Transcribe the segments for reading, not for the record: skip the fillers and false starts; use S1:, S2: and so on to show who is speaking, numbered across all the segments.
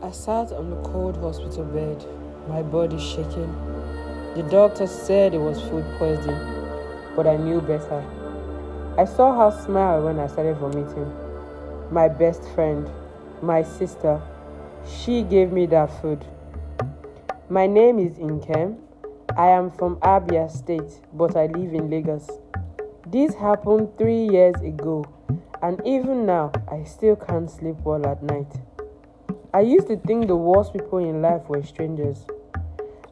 S1: I sat on the cold hospital bed, my body shaking. The doctor said it was food poisoning, but I knew better. I saw her smile when I started vomiting. My best friend, my sister, she gave me that food. My name is Nkem. I am from Abia State, but I live in Lagos. This happened 3 years ago, and even now, I still can't sleep well at night. I used to think the worst people in life were strangers.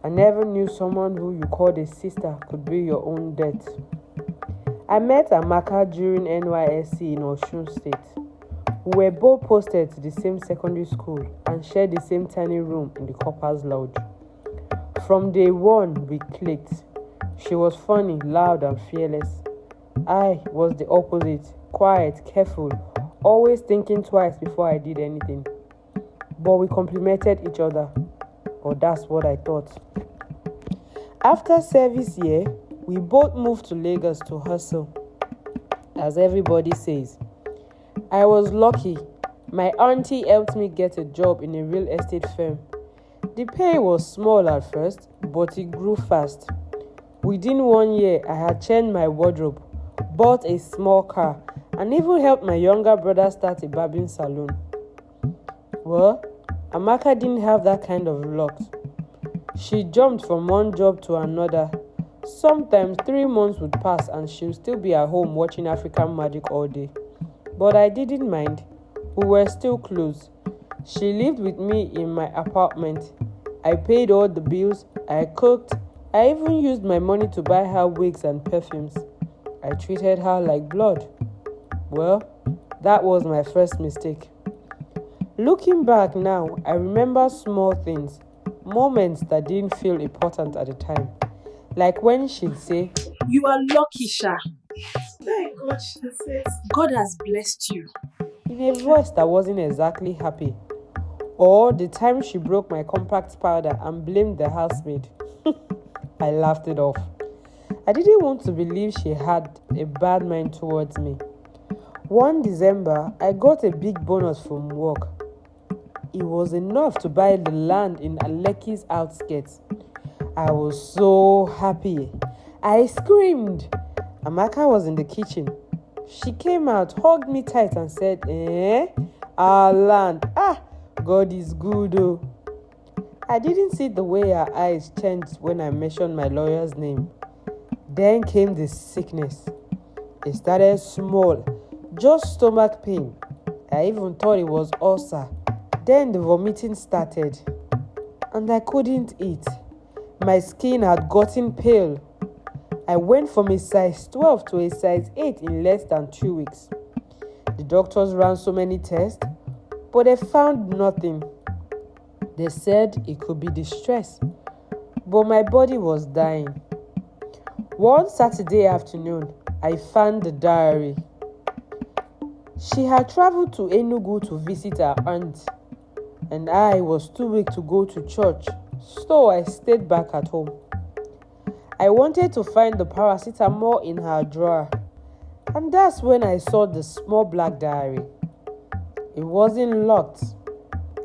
S1: I never knew someone who you called a sister could be your own death. I met Amaka during NYSC in Osun State. We were both posted to the same secondary school and shared the same tiny room in the Corpers Lodge. From day one, we clicked. She was funny, loud, and fearless. I was the opposite, quiet, careful, always thinking twice before I did anything. But we complemented each other, or that's what I thought. After service year, we both moved to Lagos to hustle, as everybody says. I was lucky. My auntie helped me get a job in a real estate firm. The pay was small at first, but it grew fast. Within 1 year, I had changed my wardrobe, bought a small car, and even helped my younger brother start a barbing salon. Well, Amaka didn't have that kind of luck. She jumped from one job to another. Sometimes 3 months would pass and she would still be at home watching African Magic all day. But I didn't mind. We were still close. She lived with me in my apartment. I paid all the bills. I cooked. I even used my money to buy her wigs and perfumes. I treated her like blood. Well, that was my first mistake. Looking back now, I remember small things, moments that didn't feel important at the time. Like when she'd say,
S2: You are lucky, Sha. Thank God, she says. God has blessed you.
S1: in a voice that wasn't exactly happy. Or the time she broke my compact powder and blamed the housemaid. I laughed it off. I didn't want to believe she had a bad mind towards me. One December, I got a big bonus from work. It was enough to buy the land in Aleki's outskirts. I was so happy. I screamed. Amaka was in the kitchen. She came out, hugged me tight and said, Our land. God is good oh. I didn't see the way her eyes changed when I mentioned my lawyer's name. Then came the sickness. It started small, just stomach pain. I even thought it was ulcer. Then the vomiting started, and I couldn't eat. My skin had gotten pale. I went from a size 12 to a size 8 in less than 2 weeks. The doctors ran so many tests, but they found nothing. They said it could be the stress, but my body was dying. One Saturday afternoon, I found the diary. She had traveled to Enugu to visit her aunt, and I was too weak to go to church, so I stayed back at home. I wanted to find the paracetamol in her drawer, and that's when I saw the small black diary. It wasn't locked.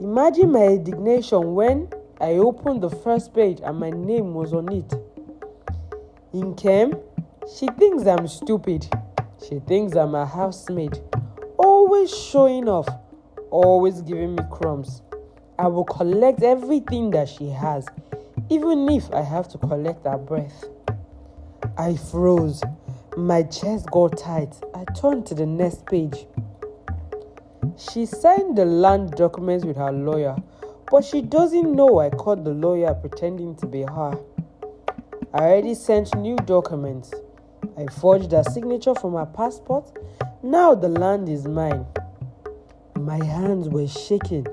S1: Imagine my indignation when I opened the first page and my name was on it. Nkem, she thinks I'm stupid. She thinks I'm a housemaid. Always showing off, always giving me crumbs. I will collect everything that she has, even if I have to collect her breath. I froze. My chest got tight. I turned to the next page. She signed the land documents with her lawyer, but she doesn't know I called the lawyer pretending to be her. I already sent new documents. I forged her signature from her passport. Now the land is mine. My hands were shaking.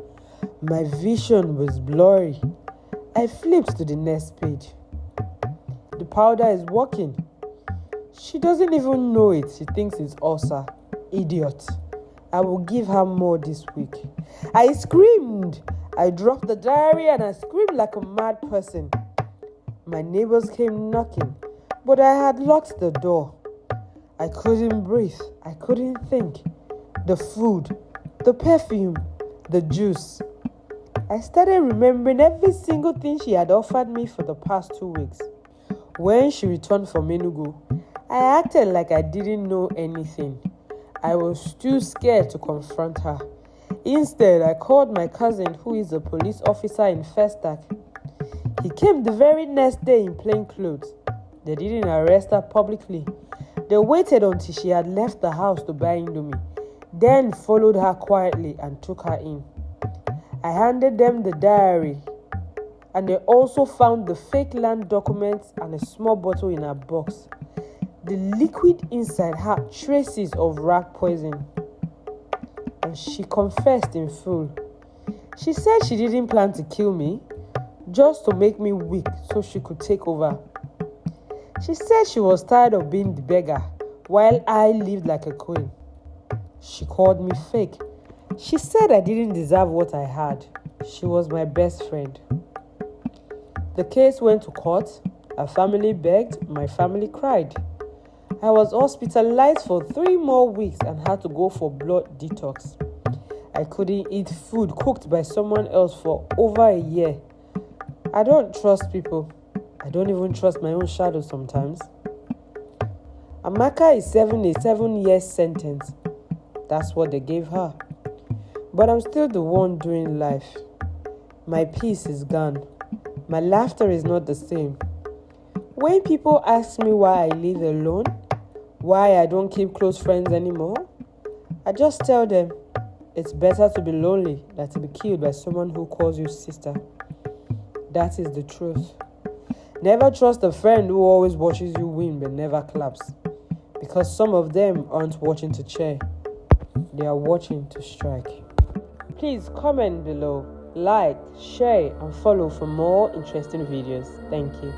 S1: My vision was blurry. I flipped to the next page. The powder is working. She doesn't even know it. She thinks it's ulcer. Idiot. I will give her more this week. I screamed. I dropped the diary and I screamed like a mad person. My neighbors came knocking, but I had locked the door. I couldn't breathe. I couldn't think. The food, the perfume, the juice. I started remembering every single thing she had offered me for the past 2 weeks. When she returned from Enugu, I acted like I didn't know anything. I was too scared to confront her. Instead, I called my cousin, who is a police officer in Festac. He came the very next day in plain clothes. They didn't arrest her publicly. They waited until she had left the house to buy Indomie, then followed her quietly and took her in. I handed them the diary, and they also found the fake land documents and a small bottle in her box. The liquid inside had traces of rat poison, and she confessed in full. She said she didn't plan to kill me, just to make me weak so she could take over. She said she was tired of being the beggar while I lived like a queen. She called me fake. She said I didn't deserve what I had. She was my best friend. The case went to court. Her family begged, my family cried. I was hospitalized for 3 more weeks and had to go for blood detox. I couldn't eat food cooked by someone else for over a year. I don't trust people. I don't even trust my own shadow sometimes. Amaka is serving a 7-year sentence. That's what they gave her. But I'm still the one doing life. My peace is gone. My laughter is not the same. When people ask me why I live alone, why I don't keep close friends anymore, I just tell them it's better to be lonely than to be killed by someone who calls you sister. That is the truth. Never trust a friend who always watches you win but never claps. Because some of them aren't watching to cheer. They are watching to strike. Please comment below, like, share, and follow for more interesting videos. Thank you.